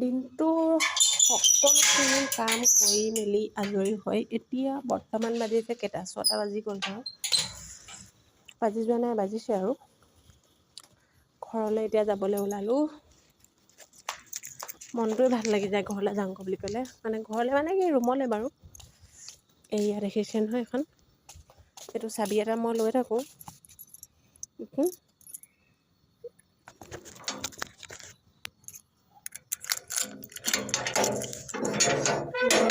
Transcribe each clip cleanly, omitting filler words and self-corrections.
দিনটো সকলোখিনি কাম কৰি মেলি আজৰি হৈ এতিয়া বৰ্তমান বাজিছে কেইটা 6টা বাজি গ'ল বাৰু বাজি যোৱা নাই বাজিছে আৰু ঘৰলৈ এতিয়া যাবলৈ ওলালোঁ মনটোৱে ভাল লাগি যায় ঘৰলৈ যাওঁ বুলি ক'লে মানে ঘৰলৈ মানে কি ৰুমলৈ বাৰু এয়া দেখিছে নহয় এখন এইটো চাবি এটা মই লৈ থাকোঁ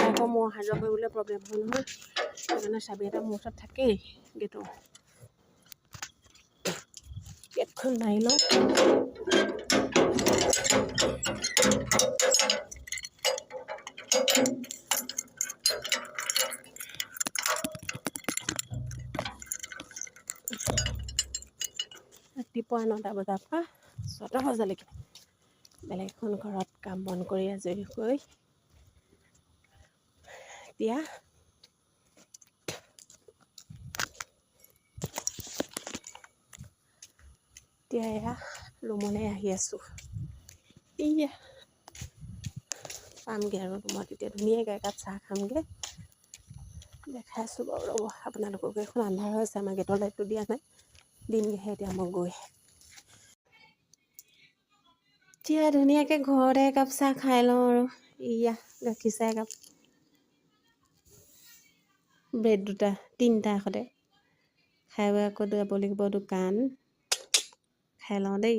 আকৌ মোৰ অহা যোৱা কৰিবলৈ প্ৰব্লেম হয় নহয় সেইকাৰণে চাবি এটা মোৰ ওচৰত থাকেই গেটখন মাৰি লওঁ ৰাতিপুৱা 9টা বজাৰ পৰা 6টা বজালৈকে বেলেগ এখন ঘৰত কাম বন কৰি আজৰি হৈ এতিয়া এয়া ৰুমলৈ আহি আছোঁ এয়া পামগৈ আৰু ৰুমত এতিয়া ধুনীয়াকৈ একাপ চাহ খামগৈ দেখাই আছোঁ বাৰু ৰ'ব আপোনালোককে এখন আন্ধাৰ হৈ আছে আমাৰ গেটৰ লাইটটো দিয়া নাই দিনগৈহে এতিয়া মই গৈ এতিয়া ধুনীয়াকৈ ঘৰতে একাপ চাহ খাই লওঁ আৰু ইয়া গাখীৰ চাহ একাপ ব্ৰেড 2টা 3টা সদায় খাই বৈ আকৌ যাব লাগিব দোকান খাই লওঁ দেই